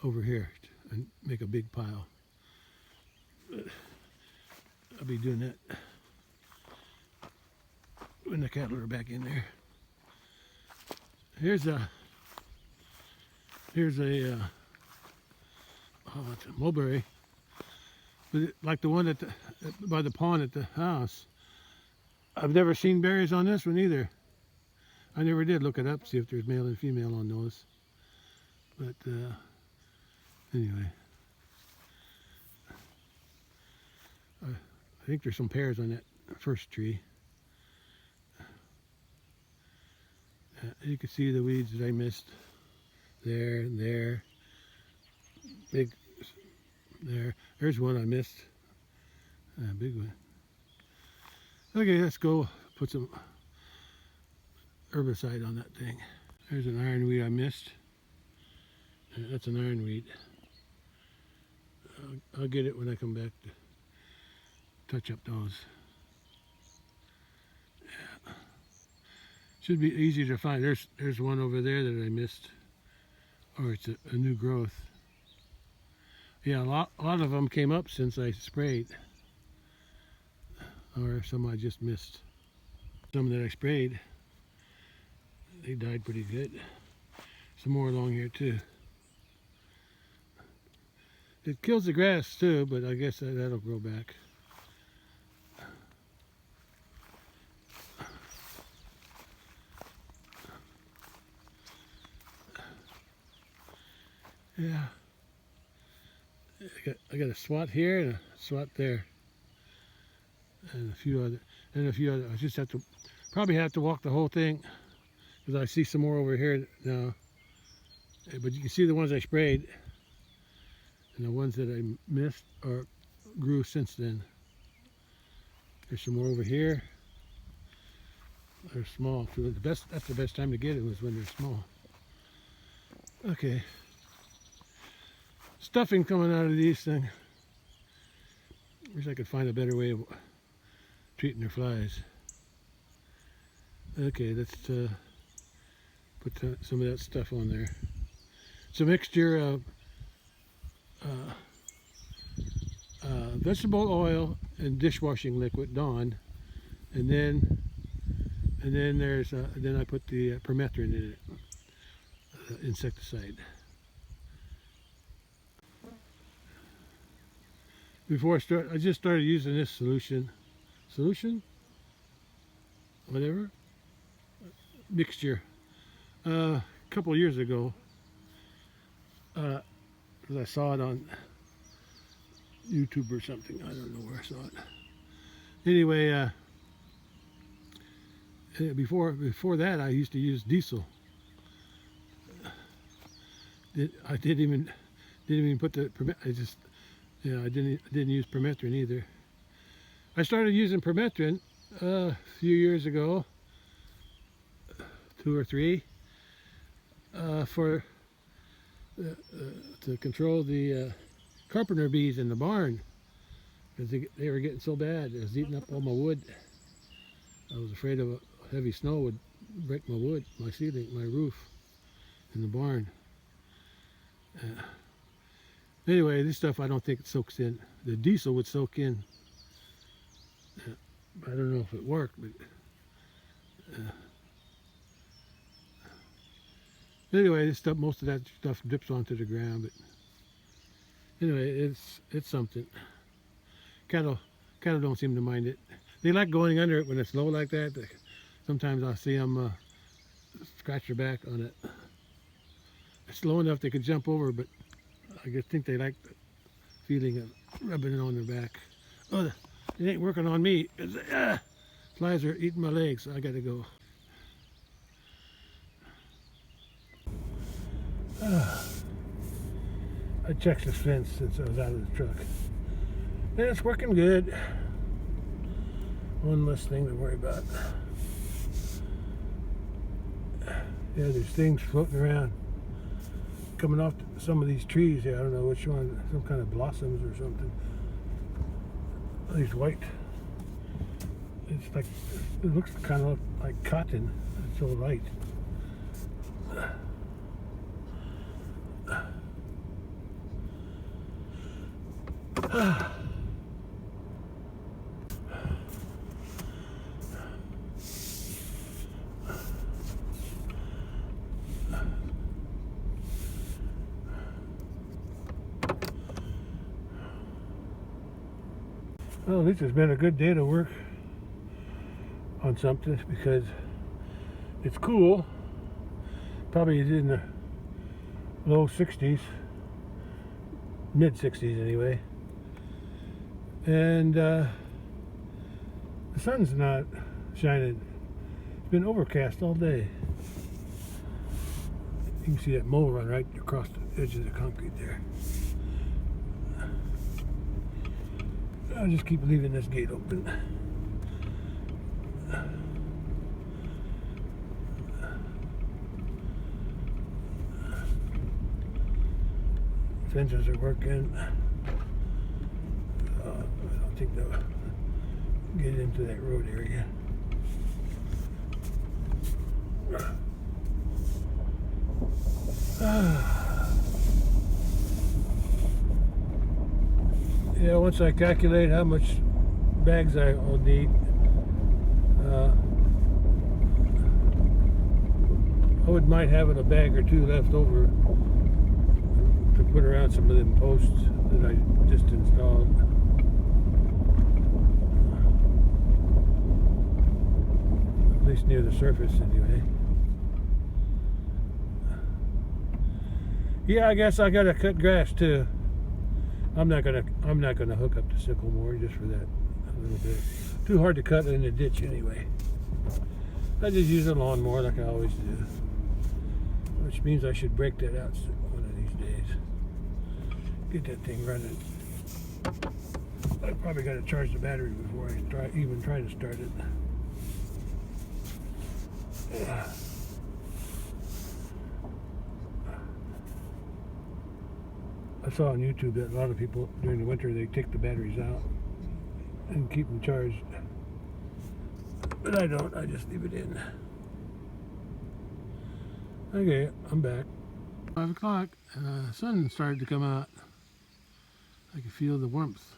over here and make a big pile. I'll be doing that when the cattle are back in there. Here's a oh, it's a mulberry, but like the one at by the pond at the house. I've never seen berries on this one either. I never did look it up, see if there's male and female on those. But anyway, I think there's some pears on that first tree. You can see the weeds that I missed there and there. Big there. There's one I missed. A big one. Okay, let's go put some herbicide on that thing. There's an ironweed I missed. That's an ironweed. I'll get it when I come back to touch up those. Yeah. Should be easy to find. There's one over there that I missed. Or it's a new growth. Yeah, a lot of them came up since I sprayed. Or some I just missed. Some that I sprayed, they died pretty good. Some more along here too. It kills the grass too, but I guess that'll grow back. Yeah. I got a swat here and a swat there. And a few other. I just probably have to walk the whole thing because I see some more over here now. But you can see the ones I sprayed and the ones that I missed or grew since then. There's some more over here. They're small too. That's the best time to get it was when they're small. Okay. Stuffing coming out of these things. Wish I could find a better way of treating their flies. Okay, let's put some of that stuff on there. It's a mixture of vegetable oil and dishwashing liquid, Dawn, and then there's then I put the permethrin in it, insecticide. Before I just started using this solution, whatever, mixture, a couple of years ago, because I saw it on YouTube or something. I don't know where I saw it. Anyway, before that, I used to use diesel. I didn't even put the I didn't use permethrin either. I started using permethrin a few years ago, 2 or 3, to control the carpenter bees in the barn because they were getting so bad. It was eating up all my wood. I was afraid of a heavy snow would break my wood, my ceiling, my roof in the barn. Anyway, this stuff I don't think it soaks in. The diesel would soak in. I don't know if it worked, but anyway, this stuff, most of that stuff dips onto the ground. But anyway, it's something. Cattle don't seem to mind it. They like going under it when it's low like that. Sometimes I'll see them scratch their back on it. It's low enough they could jump over, but I think they like the feeling of rubbing it on their back. Oh, it ain't working on me. Flies are eating my legs, so I gotta go. I checked the fence since I was out of the truck. And it's working good. One less thing to worry about. Yeah, there's things floating around coming off some of these trees here. I don't know which one, some kind of blossoms or something. These white, it's like, it looks kind of like cotton. It's so light. Well, at least it's been a good day to work on something because it's cool. Probably is in the low 60s, mid 60s anyway. And the sun's not shining. It's been overcast all day. You can see that mole run right across the edge of the concrete there. I'll just keep leaving this gate open. Fences are working. I don't think they'll get into that road area. Yeah, once I calculate how much bags I'll need, I would might have a bag or two left over to put around some of them posts that I just installed. At least near the surface anyway. Yeah, I guess I gotta cut grass too. I'm not gonna hook up the sickle mower just for that a little bit. Too hard to cut in the ditch anyway. I just use a lawnmower like I always do, which means I should break that out one of these days. Get that thing running. I probably got to charge the battery before I even try to start it. I saw on YouTube that a lot of people during the winter they take the batteries out and keep them charged, but I don't. I just leave it in. Okay, I'm back. 5 o'clock. The sun started to come out. I can feel the warmth.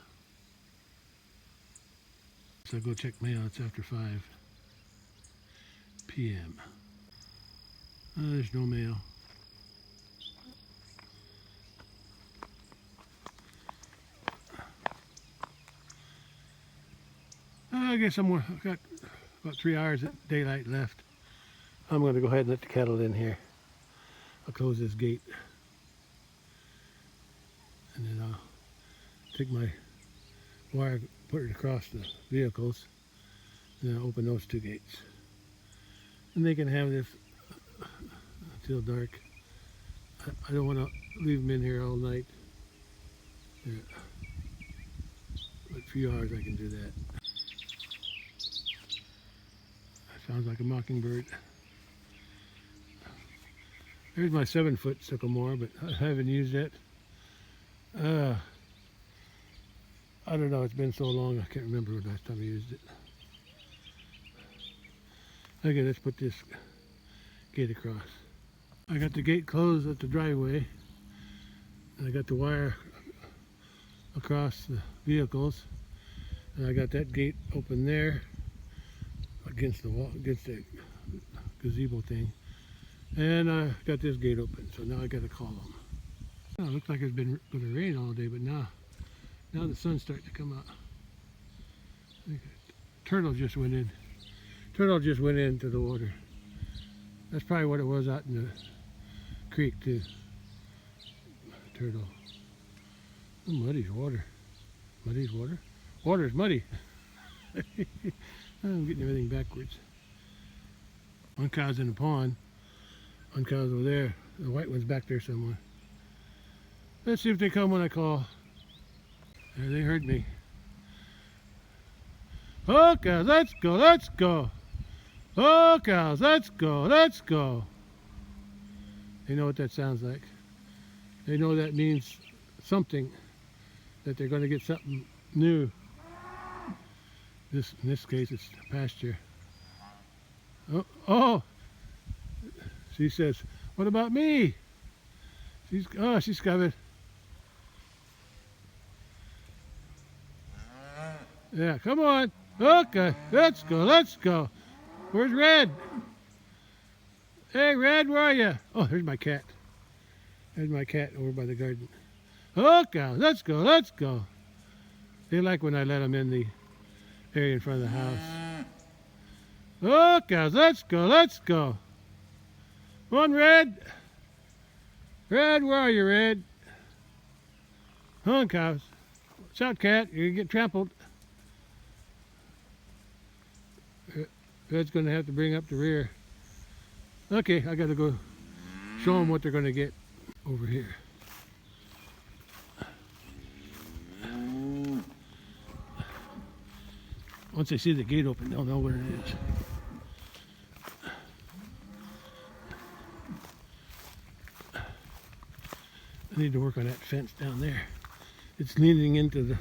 So I go check mail. It's after 5 p.m. There's no mail. I guess I've got about 3 hours of daylight left. I'm going to go ahead and let the cattle in here. I'll close this gate. And then I'll take my wire, put it across the vehicles, and then I'll open those 2 gates. And they can have this until dark. I don't want to leave them in here all night. Yeah. But a few hours I can do that. Sounds like a mockingbird. There's my 7-foot sycamore, but I haven't used it. I don't know, it's been so long I can't remember the last time I used it. Okay, let's put this gate across. I got the gate closed at the driveway, and I got the wire across the vehicles, and I got that gate open there against the wall, against the gazebo thing, and I got this gate open. So now I got to call them. Oh, it looks like it's been going to rain all day, but now the sun's starting to come out. Turtle just went in. Turtle just went into the water. That's probably what it was out in the creek too. Turtle. Oh, muddy's water. Muddy's water. Water's muddy. I'm getting everything backwards. One cow's in the pond. One cow's over there. The white one's back there somewhere. Let's see if they come when I call. There, they heard me. Oh, cows, let's go, let's go. Oh, cows, let's go, let's go. They know what that sounds like. They know that means something, that they're going to get something new. In this case, it's pasture. Oh! She says, "What about me?" She's coming. Yeah, come on. Okay, let's go, let's go. Where's Red? Hey, Red, where are you? Oh, there's my cat. There's my cat over by the garden. Okay, let's go, let's go. They like when I let them in the area in front of the house. Oh, cows, let's go, let's go. Come on, Red. Red, where are you, Red? Come on, cows. Watch out, cat. You're going to get trampled. Red's going to have to bring up the rear. Okay, I got to go show them what they're going to get over here. Once they see the gate open, they'll know where it is. I need to work on that fence down there. It's leaning into the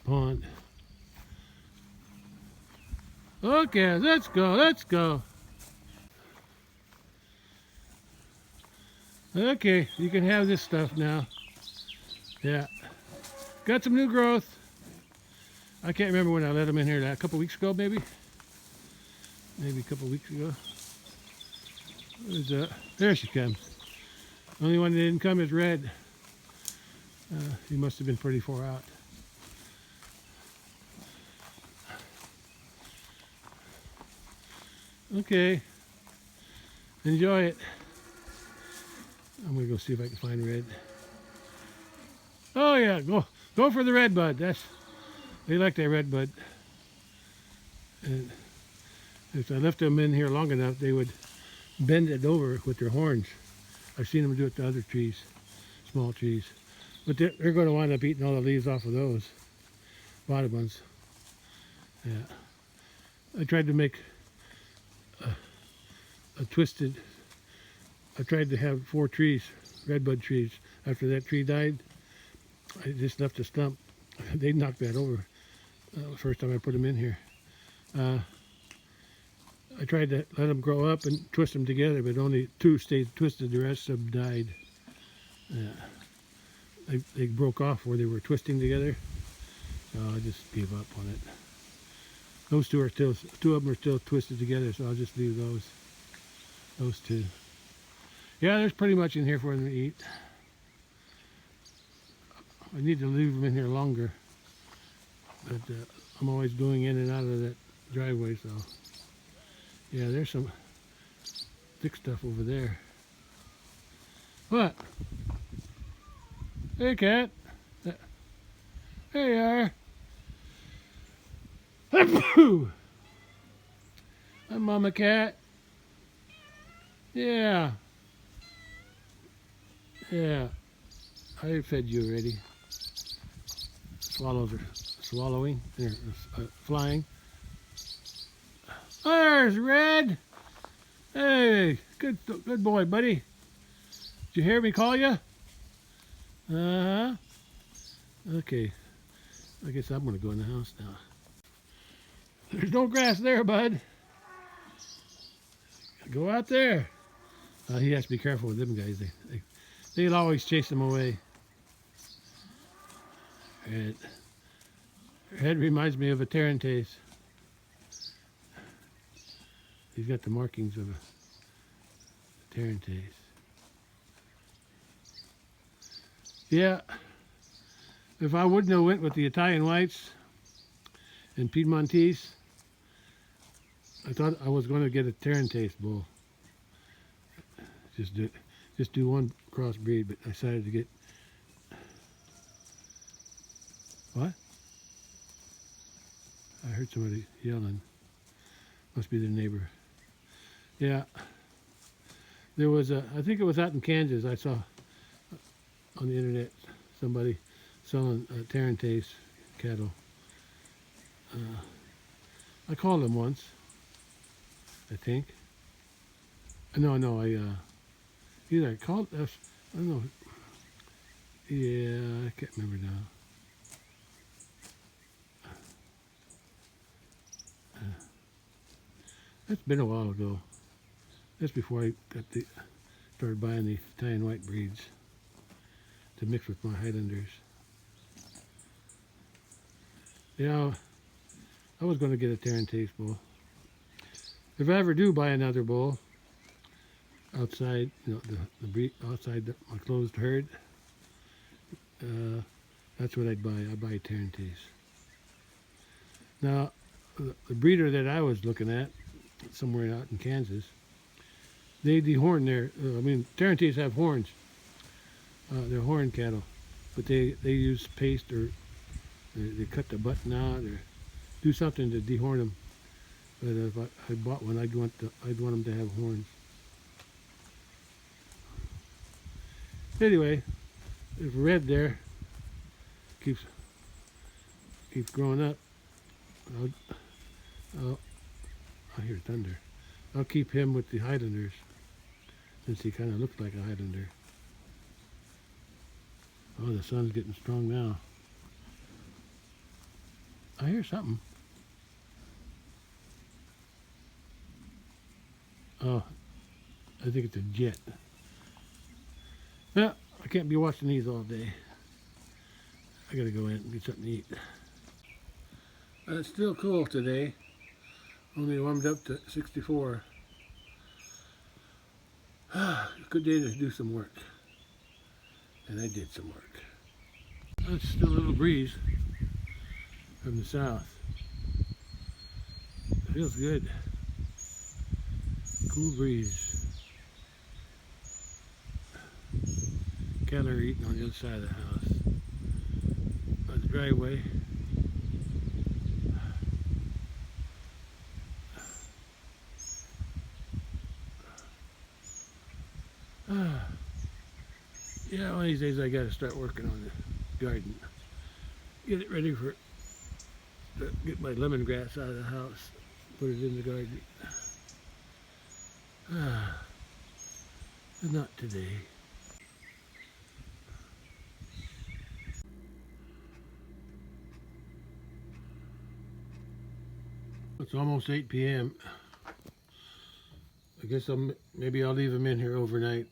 pond. Okay, let's go, let's go. Okay, you can have this stuff now. Yeah. Got some new growth. I can't remember when I let them in here. A couple weeks ago, maybe? Maybe a couple weeks ago. There she comes. Only one that didn't come is Red. He must have been pretty far out. Okay. Enjoy it. I'm gonna go see if I can find Red. Oh yeah, go for the red bud. They like that red bud. And if I left them in here long enough, they would bend it over with their horns. I've seen them do it to other trees, small trees. But they're going to wind up eating all the leaves off of those bottom ones. Yeah. I tried to make a twisted, I tried to have 4 trees, redbud trees. After that tree died, I just left a stump. They knocked that over the first time I put them in here. I tried to let them grow up and twist them together, but only 2 stayed twisted. The rest of them died. They broke off where they were twisting together. So I just gave up on it. Those 2 are still, 2 of them are still twisted together, so I'll just leave those 2. Yeah, there's pretty much in here for them to eat. I need to leave them in here longer, but I'm always going in and out of that driveway, so yeah, there's some thick stuff over there. What? Hey, cat. There you are. Hi, Mama Cat. Yeah. Yeah. I fed you already. Swallows are swallowing. They're flying. There's Red. Hey, good boy, buddy. Did you hear me call you? Uh-huh. Okay. I guess I'm going to go in the house now. There's no grass there, bud. Go out there. He has to be careful with them guys. They'll always chase them away. And her head reminds me of a Tarentace. He's got the markings of a Tarentace. Yeah, if I wouldn't have went with the Italian Whites and Piedmontese, I thought I was going to get a Tarentace bull. Just do one crossbreed, but I decided to get. What? I heard somebody yelling. Must be the neighbor. Yeah. There was I think it was out in Kansas, I saw on the internet somebody selling Tarentace cattle. I called them once, I think. No, either I called, I don't know. Yeah, I can't remember now. That's been a while ago. That's before I started buying the Italian white breeds to mix with my Highlanders. Yeah, I was going to get a Tarentace bull. If I ever do buy another bull outside, the breed outside my closed herd, That's what I'd buy. I buy Tarantes. Now, the breeder that I was looking at, somewhere out in Kansas, they dehorn their, Tarantes have horns. They're horn cattle. But they use paste, or they cut the button out, or do something to dehorn them. But if I bought one, I'd want them to have horns. Anyway, if red there keeps growing up, I hear thunder. I'll keep him with the Highlanders, since he kind of looks like a Highlander. Oh, the sun's getting strong now. I hear something. Oh, I think it's a jet. Well, I can't be watching these all day. I gotta go in and get something to eat. It's still cool today. Only warmed up to 64. Good day to do some work. And I did some work. It's still a little breeze from the south. It feels good. Cool breeze. Cattle are eating on the other side of the house. By the driveway. Yeah, one of these days I gotta start working on the garden. Get it ready to get my lemongrass out of the house. Put it in the garden. But not today. It's almost 8 p.m. I guess maybe I'll leave them in here overnight.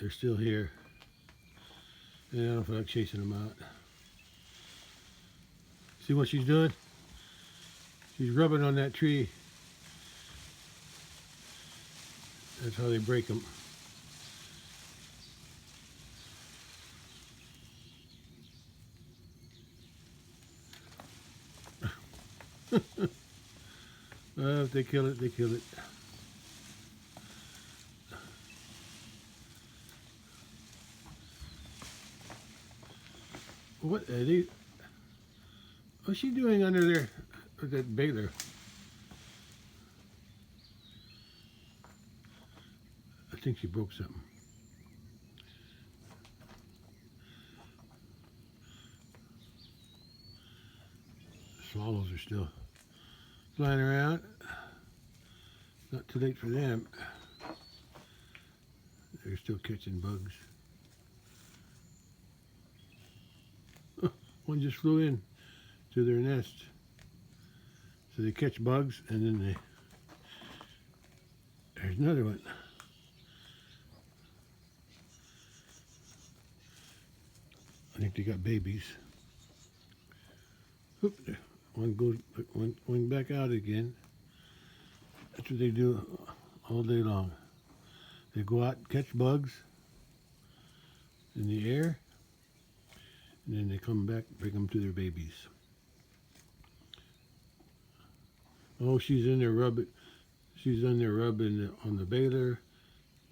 They're still here. And I don't feel like chasing them out. See what she's doing? She's rubbing on that tree. That's how they break them. Well, if they kill it, they kill it. What are they? What's she doing under there with that baler? I think she broke something. Swallows are still flying around. Not too late for them. They're still catching bugs. One just flew in to their nest. So they catch bugs, and then there's another one. I think they got babies. Oop, one went back out again. That's what they do all day long. They go out and catch bugs in the air, and then they come back, bring them to their babies. Oh, she's in there rubbing. She's in there rubbing on the baler,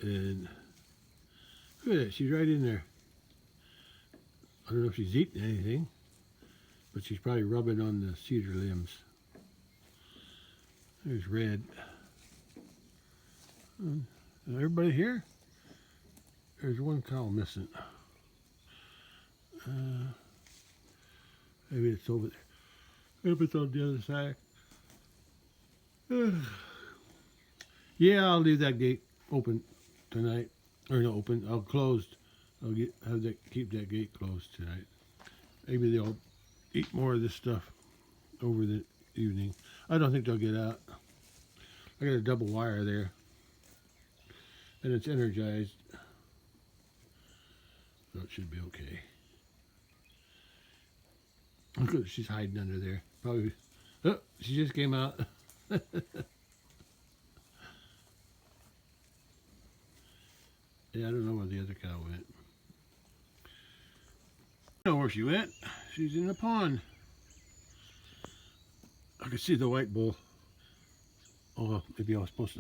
and look at that. She's right in there. I don't know if she's eating anything, but she's probably rubbing on the cedar limbs. There's Red. Everybody here? There's one cow missing. Maybe it's over there. Maybe it's on the other side. Yeah, I'll leave that gate open tonight. Or not open, I'll closed. I'll keep that gate closed tonight. Maybe they'll eat more of this stuff over the evening. I don't think they'll get out. I got a double wire there. And it's energized. So it should be okay. Look, she's hiding under there. Probably. Oh, she just came out. Yeah, I don't know where the other cow went. I know where she went. She's in the pond. I could see the white bull. Oh, maybe I was supposed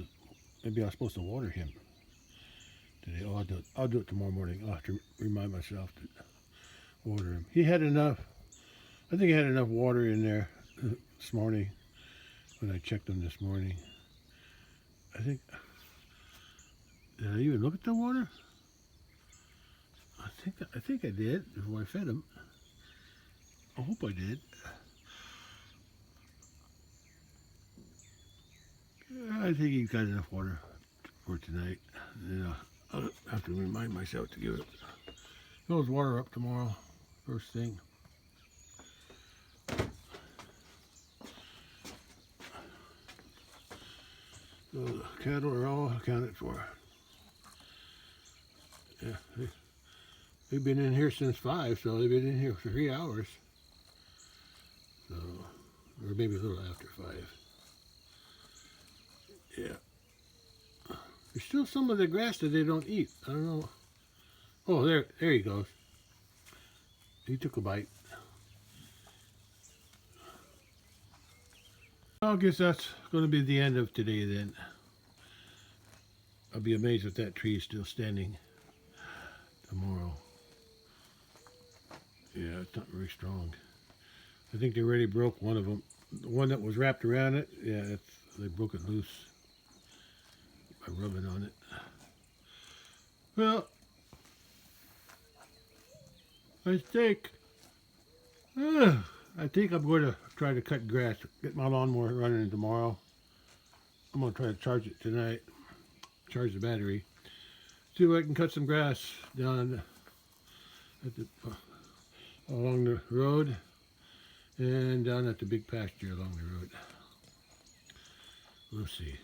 to water him today. Oh, I'll do it tomorrow morning. I'll have to remind myself to water him. He had enough. I think he had enough water in there this morning when I checked him this morning. I think. Did I even look at the water? I think I did before I fed him. I hope I did. I think he's got enough water for tonight. And, I'll have to remind myself to give it. Fill his water up tomorrow, first thing. So the cattle are all accounted for. Yeah, they've been in here since 5, so they've been in here for 3 hours. So, or maybe a little after 5. Yeah. There's still some of the grass that they don't eat. I don't know. Oh, there he goes. He took a bite. I guess that's going to be the end of today then. I'll be amazed if that tree is still standing tomorrow. Yeah, it's not very strong. I think they already broke one of them. The one that was wrapped around it, yeah, they broke it loose by rubbing on it. Well, I think I'm going to try to cut grass, get my lawnmower running tomorrow. I'm going to try to charge it tonight, charge the battery, see if I can cut some grass down at along the road and down at the big pasture along the road. We'll see.